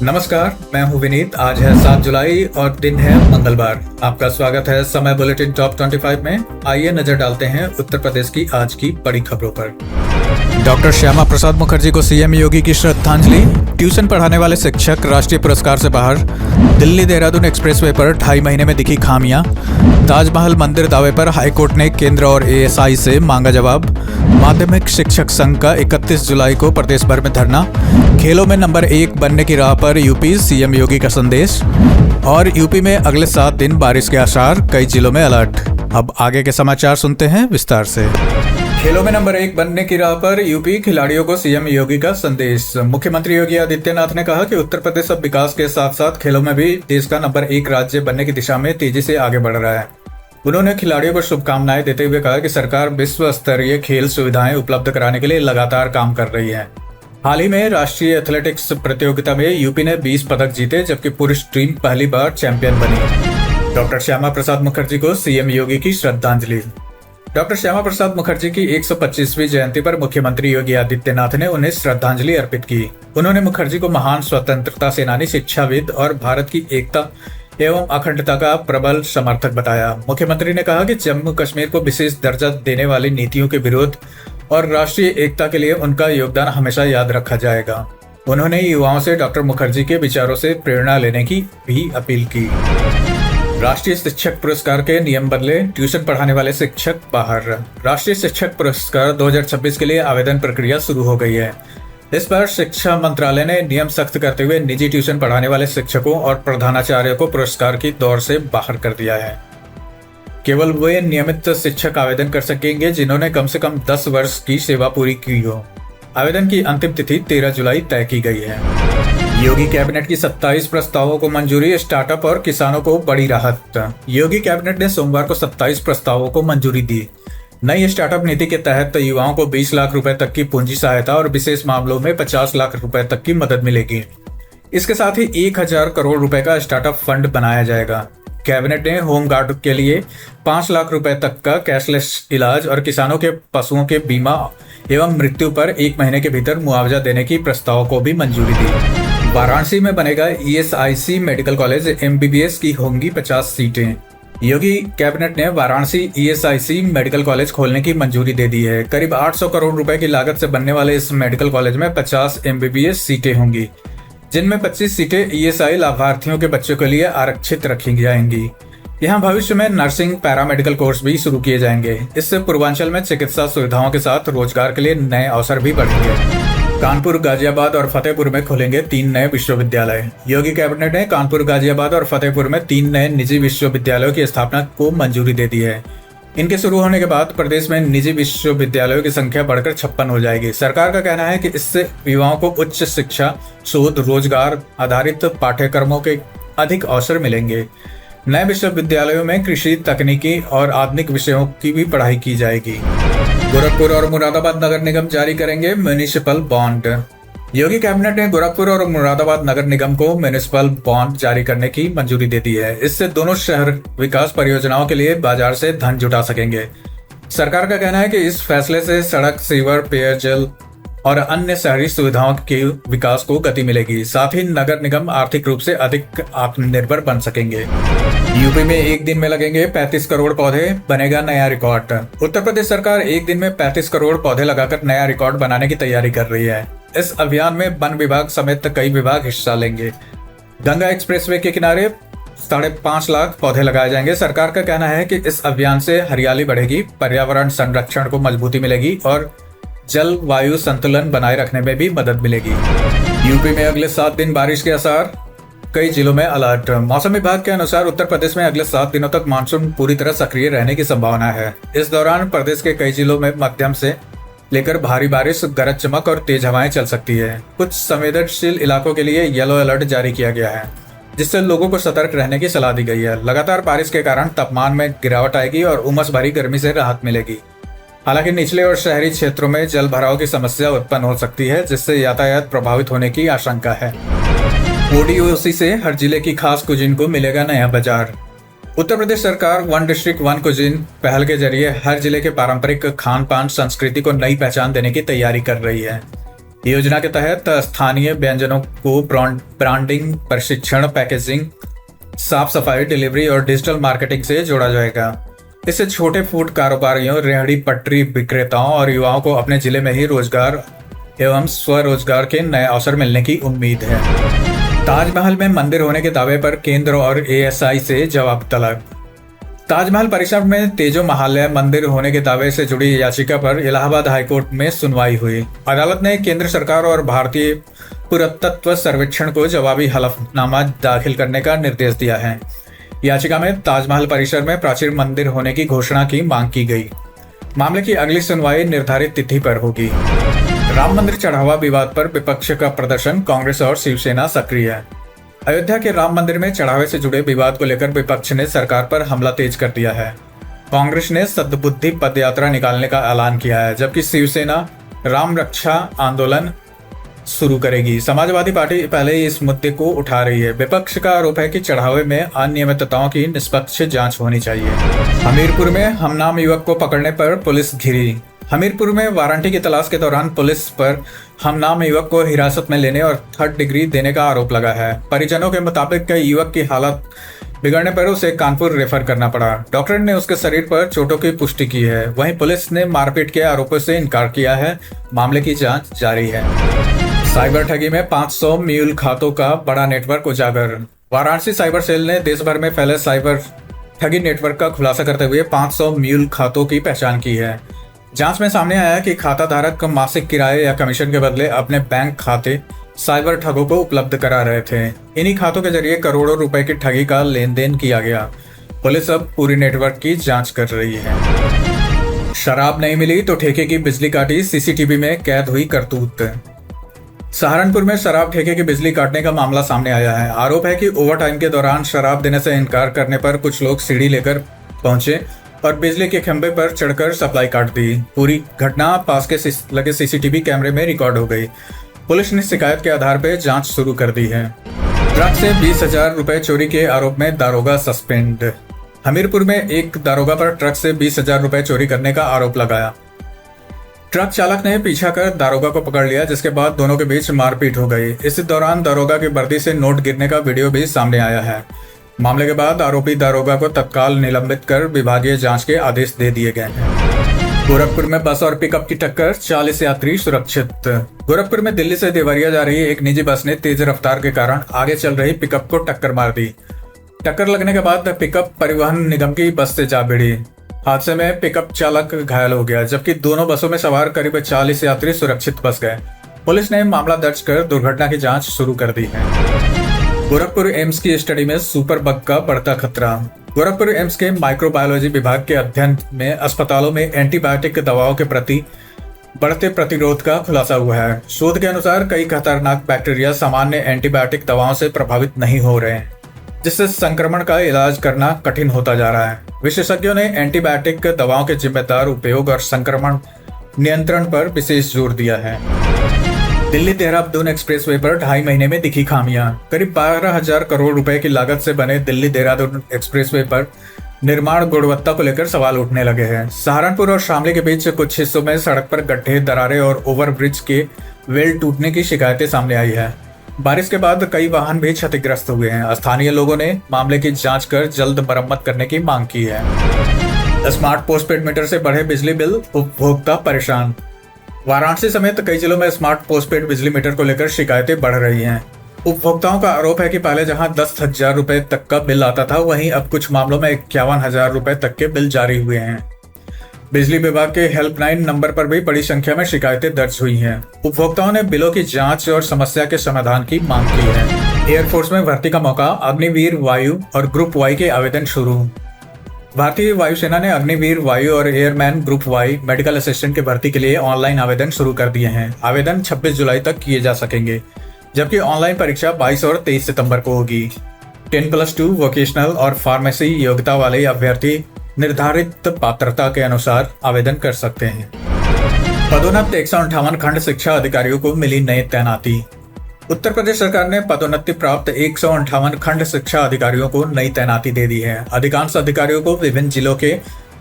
नमस्कार, मैं हूं विनीत। आज है 7 जुलाई और दिन है मंगलवार। आपका स्वागत है समय बुलेटिन टॉप 25 में। आइए नजर डालते हैं उत्तर प्रदेश की आज की बड़ी खबरों पर। डॉक्टर श्यामा प्रसाद मुखर्जी को सीएम योगी की श्रद्धांजलि। ट्यूशन पढ़ाने वाले शिक्षक राष्ट्रीय पुरस्कार से बाहर। दिल्ली देहरादून एक्सप्रेसवे पर 2.5 महीने में दिखी खामियां। ताजमहल मंदिर दावे पर हाईकोर्ट ने केंद्र और एएसआई से मांगा जवाब। माध्यमिक शिक्षक संघ का 31 जुलाई को प्रदेश भर में धरना। खेलों में नंबर 1 बनने की राह पर यूपी, सीएम योगी का संदेश। और यूपी में अगले 7 दिन बारिश के आसार, कई जिलों में अलर्ट। अब आगे के समाचार सुनते हैं विस्तार से। खेलों में नंबर 1 बनने की राह पर यूपी, खिलाड़ियों को सीएम योगी का संदेश। मुख्यमंत्री योगी आदित्यनाथ ने कहा कि उत्तर प्रदेश अब विकास के साथ साथ खेलों में भी देश का नंबर 1 राज्य बनने की दिशा में तेजी से आगे बढ़ रहा है। उन्होंने खिलाड़ियों को शुभकामनाएं देते हुए कहा कि सरकार विश्व स्तरीय खेल सुविधाएं उपलब्ध कराने के लिए लगातार काम कर रही है। हाल ही में राष्ट्रीय एथलेटिक्स प्रतियोगिता में यूपी ने 20 पदक जीते, जबकि पुरुष टीम पहली बार चैंपियन बनी। डॉक्टर श्यामा प्रसाद मुखर्जी को सीएम योगी की श्रद्धांजलि। डॉक्टर श्यामा प्रसाद मुखर्जी की 125वीं जयंती पर मुख्यमंत्री योगी आदित्यनाथ ने उन्हें श्रद्धांजलि अर्पित की। उन्होंने मुखर्जी को महान स्वतंत्रता सेनानी, शिक्षाविद और भारत की एकता एवं अखंडता का प्रबल समर्थक बताया। मुख्यमंत्री ने कहा कि जम्मू कश्मीर को विशेष दर्जा देने वाली नीतियों के विरोध और राष्ट्रीय एकता के लिए उनका योगदान हमेशा याद रखा जाएगा। उन्होंने युवाओं से डॉक्टर मुखर्जी के विचारों से प्रेरणा लेने की भी अपील की। राष्ट्रीय शिक्षक पुरस्कार के नियम बदले, ट्यूशन पढ़ाने वाले शिक्षक बाहर। राष्ट्रीय शिक्षक पुरस्कार 2026 के लिए आवेदन प्रक्रिया शुरू हो गई है। इस पर शिक्षा मंत्रालय ने नियम सख्त करते हुए निजी ट्यूशन पढ़ाने वाले शिक्षकों और प्रधानाचार्यों को पुरस्कार की दौड़ से बाहर कर दिया है। केवल वे नियमित शिक्षक आवेदन कर सकेंगे जिन्होंने कम से कम 10 वर्ष की सेवा पूरी की हो। आवेदन की अंतिम तिथि 13 जुलाई तय की गई है। योगी कैबिनेट की 27 प्रस्तावों को मंजूरी, स्टार्टअप और किसानों को बड़ी राहत। योगी कैबिनेट ने सोमवार को 27 प्रस्तावों को मंजूरी दी। नई स्टार्टअप नीति के तहत युवाओं को 20 लाख रुपए तक की पूंजी सहायता और विशेष मामलों में 50 लाख रुपए तक की मदद मिलेगी। इसके साथ ही 1000 करोड़ रुपए का स्टार्टअप फंड बनाया जाएगा। कैबिनेट ने होमगार्ड के लिए 5 लाख रुपए तक का कैशलेस इलाज और किसानों के पशुओं के बीमा एवं मृत्यु पर 1 महीने के भीतर मुआवजा देने की प्रस्ताव को भी मंजूरी दी। वाराणसी में बनेगा ईएसआईसी मेडिकल कॉलेज, एमबीबीएस की होंगी 50 सीटें। योगी कैबिनेट ने वाराणसी ईएसआईसी मेडिकल कॉलेज खोलने की मंजूरी दे दी है। करीब 800 करोड़ रुपए की लागत से बनने वाले इस मेडिकल कॉलेज में 50 एमबीबीएस सीटें होंगी, जिनमें 25 सीटें ईएसआई लाभार्थियों के बच्चों के लिए आरक्षित रखी जाएंगी। यहाँ भविष्य में नर्सिंग, पैरामेडिकल कोर्स भी शुरू किए जाएंगे। इससे पूर्वांचल में चिकित्सा सुविधाओं के साथ रोजगार के लिए नए अवसर भी बढ़ेंगे। कानपुर, गाजियाबाद और फतेहपुर में खुलेंगे 3 नए विश्वविद्यालय। योगी कैबिनेट ने कानपुर, गाजियाबाद और फतेहपुर में 3 नए निजी विश्वविद्यालयों की स्थापना को मंजूरी दे दी है। इनके शुरू होने के बाद प्रदेश में निजी विश्वविद्यालयों की संख्या बढ़कर 56 हो जाएगी। सरकार का कहना है कि इससे युवाओं को उच्च शिक्षा, शोध, रोजगार आधारित पाठ्यक्रमों के अधिक अवसर मिलेंगे। नए विश्वविद्यालयों में कृषि, तकनीकी और आधुनिक विषयों की भी पढ़ाई की जाएगी। गोरखपुर और मुरादाबाद नगर निगम जारी करेंगे म्युनिसिपल बॉन्ड। योगी कैबिनेट ने गोरखपुर और मुरादाबाद नगर निगम को म्युनिसिपल बॉन्ड जारी करने की मंजूरी दे दी है। इससे दोनों शहर विकास परियोजनाओं के लिए बाजार से धन जुटा सकेंगे। सरकार का कहना है कि इस फैसले से सड़क, सीवर, पेयजल और अन्य शहरी सुविधाओं के विकास को गति मिलेगी। साथ ही नगर निगम आर्थिक रूप से अधिक आत्मनिर्भर बन सकेंगे। यूपी में एक दिन में लगेंगे 35 करोड़ पौधे, बनेगा नया रिकॉर्ड। उत्तर प्रदेश सरकार एक दिन में 35 करोड़ पौधे लगाकर नया रिकॉर्ड बनाने की तैयारी कर रही है। इस अभियान में वन विभाग समेत कई विभाग हिस्सा लेंगे। गंगा एक्सप्रेसवे के किनारे 5.5 लाख पौधे लगाए जाएंगे। सरकार का कहना है कि इस अभियान से हरियाली बढ़ेगी, पर्यावरण संरक्षण को मजबूती मिलेगी और जल वायु संतुलन बनाए रखने में भी मदद मिलेगी। यूपी में अगले 7 दिन बारिश के आसार, कई जिलों में अलर्ट। मौसम विभाग के अनुसार उत्तर प्रदेश में अगले 7 दिनों तक मानसून पूरी तरह सक्रिय रहने की संभावना है। इस दौरान प्रदेश के कई जिलों में मध्यम से लेकर भारी बारिश, गरज चमक और तेज हवाएं चल सकती है। कुछ संवेदनशील इलाकों के लिए येलो अलर्ट जारी किया गया है, जिससे लोगों को सतर्क रहने की सलाह दी गई है। लगातार बारिश के कारण तापमान में गिरावट आएगी और उमस भरी गर्मी से राहत मिलेगी। हालांकि निचले और शहरी क्षेत्रों में जल भराव की समस्या उत्पन्न हो सकती है, जिससे यातायात प्रभावित होने की आशंका है। ओडीओसी से हर जिले की खास कुजीन को मिलेगा नया बाजार। उत्तर प्रदेश सरकार वन डिस्ट्रिक्ट वन कुजीन पहल के जरिए हर जिले के पारंपरिक खान पान संस्कृति को नई पहचान देने की तैयारी कर रही है। योजना के तहत स्थानीय व्यंजनों को ब्रांडिंग, प्रशिक्षण, पैकेजिंग, साफ सफाई, डिलीवरी और डिजिटल मार्केटिंग से जोड़ा जाएगा। इससे छोटे फूड कारोबारियों, रेहड़ी पटरी विक्रेताओं और युवाओं को अपने जिले में ही रोजगार एवं स्वरोजगार के नए अवसर मिलने की उम्मीद है। ताजमहल में मंदिर होने के दावे पर केंद्र और एएसआई से जवाब तलब। ताजमहल परिसर में तेजो महालय मंदिर होने के दावे से जुड़ी याचिका पर इलाहाबाद हाईकोर्ट में सुनवाई हुई। अदालत ने केंद्र सरकार और भारतीय पुरातत्व सर्वेक्षण को जवाबी हलफनामा दाखिल करने का निर्देश दिया है। याचिका में ताजमहल परिसर में प्राचीन मंदिर होने की घोषणा की मांग की गई। मामले की अगली सुनवाई निर्धारित तिथि पर होगी। राम मंदिर चढ़ावा विवाद पर विपक्ष का प्रदर्शन, कांग्रेस और शिवसेना सक्रिय है। अयोध्या के राम मंदिर में चढ़ावे से जुड़े विवाद को लेकर विपक्ष ने सरकार पर हमला तेज कर दिया है। कांग्रेस ने सद्बुद्धि पदयात्रा निकालने का ऐलान किया है, जबकि शिवसेना राम रक्षा आंदोलन शुरू करेगी। समाजवादी पार्टी पहले ही इस मुद्दे को उठा रही है। विपक्ष का आरोप है कि चढ़ावे में अनियमितताओं की निष्पक्ष जांच होनी चाहिए। हमीरपुर में हमनाम युवक को पकड़ने पर पुलिस घिरी। हमीरपुर में वारंटी की तलाश के दौरान पुलिस पर हमनाम युवक को हिरासत में लेने और 3rd डिग्री देने का आरोप लगा है। परिजनों के मुताबिक युवक की हालत बिगड़ने पर उसे कानपुर रेफर करना पड़ा। डॉक्टर ने उसके शरीर पर चोटों की पुष्टि की है। वहीं पुलिस ने मारपीट के आरोपों से इनकार किया है। मामले की जांच जारी है। साइबर ठगी में 500 म्यूल खातों का बड़ा नेटवर्क उजागर। वाराणसी साइबर सेल ने देश भर में फैले साइबर ठगी नेटवर्क का खुलासा करते हुए 500 म्यूल खातों की पहचान की है। जांच में सामने आया कि खाता धारक मासिक किराए या कमीशन के बदले अपने बैंक खाते साइबर ठगों को उपलब्ध करा रहे थे। इन्हीं खातों के जरिए करोड़ों रुपए की ठगी का लेन देन किया गया। पुलिस अब पूरी नेटवर्क की जांच कर रही है। शराब नहीं मिली तो ठेके की बिजली काटी, सीसीटीवी में कैद हुई करतूत। सहारनपुर में शराब ठेके की बिजली काटने का मामला सामने आया है। आरोप है कि ओवर टाइम के दौरान शराब देने से इनकार करने पर कुछ लोग सीढ़ी लेकर पहुंचे और बिजली के खंभे पर चढ़कर सप्लाई काट दी। पूरी घटना पास के लगे सीसीटीवी कैमरे में रिकॉर्ड हो गई। पुलिस ने शिकायत के आधार पर जांच शुरू कर दी है। ट्रक से 20,000 रुपए चोरी के आरोप में दारोगा सस्पेंड। हमीरपुर में एक दारोगा पर ट्रक से 20,000 रुपए चोरी करने का आरोप लगाया। ट्रक चालक ने पीछा कर दारोगा को पकड़ लिया, जिसके बाद दोनों के बीच मारपीट हो गई। इस दौरान दारोगा की वर्दी से नोट गिरने का वीडियो भी सामने आया है। मामले के बाद आरोपी दारोगा को तत्काल निलंबित कर विभागीय जांच के आदेश दे दिए गए हैं। गोरखपुर में बस और पिकअप की टक्कर, 40 यात्री सुरक्षित। गोरखपुर में दिल्ली से देवरिया जा रही एक निजी बस ने तेज रफ्तार के कारण आगे चल रही पिकअप को टक्कर मार दी। टक्कर लगने के बाद पिकअप परिवहन निगम की बस से जा भिड़ी। हादसे में पिकअप चालक घायल हो गया, जबकि दोनों बसों में सवार करीब 40 यात्री सुरक्षित बच गए। पुलिस ने मामला दर्ज कर दुर्घटना की जांच शुरू कर दी है। गोरखपुर एम्स की स्टडी में सुपर बग का बढ़ता खतरा। गोरखपुर एम्स के माइक्रोबायोलॉजी विभाग के अध्ययन में अस्पतालों में एंटीबायोटिक दवाओं के प्रति बढ़ते प्रतिरोध का खुलासा हुआ है। शोध के अनुसार कई खतरनाक बैक्टीरिया सामान्य एंटीबायोटिक दवाओं से प्रभावित नहीं हो रहे हैं, जिससे संक्रमण का इलाज करना कठिन होता जा रहा है। विशेषज्ञों ने एंटीबायोटिक दवाओं के जिम्मेदार उपयोग और संक्रमण नियंत्रण पर विशेष जोर दिया है। दिल्ली देहरादून एक्सप्रेसवे पर 2.5 महीने में दिखी खामियां। करीब 12,000 करोड़ रुपए की लागत से बने दिल्ली देहरादून एक्सप्रेसवे पर निर्माण गुणवत्ता को लेकर सवाल उठने लगे हैं। सहारनपुर और शामली के बीच कुछ हिस्सों में सड़क पर गड्ढे, दरारें और ओवरब्रिज के वेल टूटने की शिकायतें सामने आई है। बारिश के बाद कई वाहन भी क्षतिग्रस्त हुए हैं। स्थानीय लोगों ने मामले की जांच कर जल्द मरम्मत करने की मांग की है। स्मार्ट पोस्टपेड मीटर से बढ़े बिजली बिल, उपभोक्ता परेशान। वाराणसी समेत कई जिलों में स्मार्ट पोस्टपेड बिजली मीटर को लेकर शिकायतें बढ़ रही हैं। उपभोक्ताओं का आरोप है कि पहले जहां 10,000 रुपए तक का बिल आता था, वहीं अब कुछ मामलों में 51,000 रुपए तक के बिल जारी हुए हैं। बिजली विभाग के हेल्पलाइन नंबर पर भी बड़ी संख्या में शिकायतें दर्ज हुई हैं। उपभोक्ताओं ने बिलों की जांच और समस्या के समाधान की मांग की है। एयरफोर्स में भर्ती का मौका, अग्निवीर वायु और ग्रुप वाई के आवेदन शुरू। भारतीय वायुसेना ने अग्निवीर वायु और airman group Y medical assistant की भर्ती के लिए ऑनलाइन आवेदन शुरू कर दिए हैं। आवेदन 26 जुलाई तक किए जा सकेंगे, जबकि ऑनलाइन परीक्षा 22 और 23 सितंबर को होगी। 10+2 वोकेशनल और फार्मेसी योग्यता वाले अभ्यर्थी निर्धारित पात्रता के अनुसार आवेदन कर सकते हैं। पदोन्नत 158 खंड शिक्षा अधिकारियों को मिली नई तैनाती। उत्तर प्रदेश सरकार ने पदोन्नति प्राप्त 158 खंड शिक्षा अधिकारियों को नई तैनाती दे दी है। अधिकांश अधिकारियों को विभिन्न जिलों के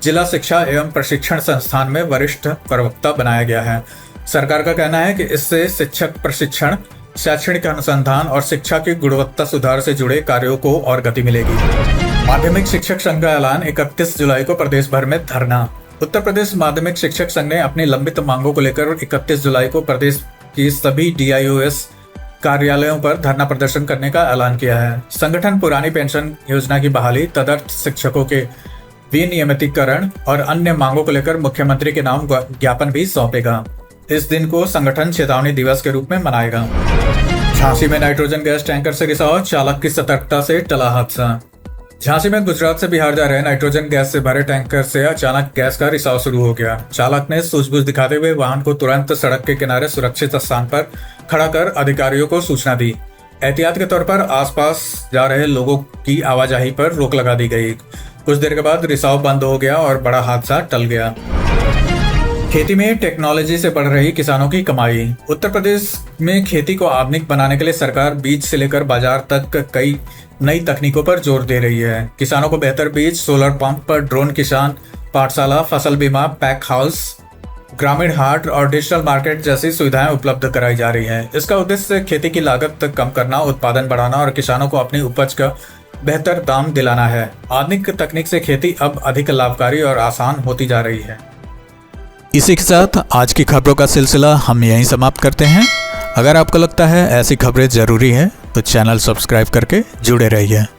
जिला शिक्षा एवं प्रशिक्षण संस्थान में वरिष्ठ प्रवक्ता बनाया गया है। सरकार का कहना है कि इससे शिक्षक प्रशिक्षण, शैक्षणिक अनुसंधान और शिक्षा की गुणवत्ता सुधार से जुड़े कार्यों को और गति मिलेगी। माध्यमिक शिक्षक संघ का ऐलान, 31 जुलाई को प्रदेश भर में धरना। उत्तर प्रदेश माध्यमिक शिक्षक संघ ने अपनी लंबित मांगों को लेकर 31 जुलाई को प्रदेश की सभी DIOS कार्यालयों पर धरना प्रदर्शन करने का ऐलान किया है। संगठन पुरानी पेंशन योजना की बहाली, तदर्थ शिक्षकों के विनियमितीकरण और अन्य मांगों को लेकर मुख्यमंत्री के नाम ज्ञापन भी सौंपेगा। इस दिन को संगठन चेतावनी दिवस के रूप में मनाएगा। झांसी में नाइट्रोजन गैस टैंकर से रिसाव, चालक की सतर्कता से टला हादसा। झांसी में गुजरात से बिहार जा रहे नाइट्रोजन गैस से भरे टैंकर से अचानक गैस का रिसाव शुरू हो गया। चालक ने सूझबूझ दिखाते हुए वाहन को तुरंत सड़क के किनारे सुरक्षित स्थान पर खड़ा कर अधिकारियों को सूचना दी। एहतियात के तौर पर आसपास जा रहे लोगों की आवाजाही पर रोक लगा दी गई। कुछ देर के बाद रिसाव बंद हो गया और बड़ा हादसा टल गया। खेती में टेक्नोलॉजी से बढ़ रही किसानों की कमाई। उत्तर प्रदेश में खेती को आधुनिक बनाने के लिए सरकार बीज से लेकर बाजार तक कई नई तकनीकों पर जोर दे रही है। किसानों को बेहतर बीज, सोलर पंप, ड्रोन किसान पाठशाला, फसल बीमा, पैक हाउस, ग्रामीण हाट और डिजिटल मार्केट जैसी सुविधाएं उपलब्ध कराई जा रही हैं। इसका उद्देश्य खेती की लागत कम करना, उत्पादन बढ़ाना और किसानों को अपनी उपज का बेहतर दाम दिलाना है। आधुनिक तकनीक से खेती अब अधिक लाभकारी और आसान होती जा रही है। इसी के साथ आज की खबरों का सिलसिला हम यहीं समाप्त करते हैं। अगर आपको लगता है ऐसी खबरें जरूरी है तो चैनल सब्सक्राइब करके जुड़े रहिए।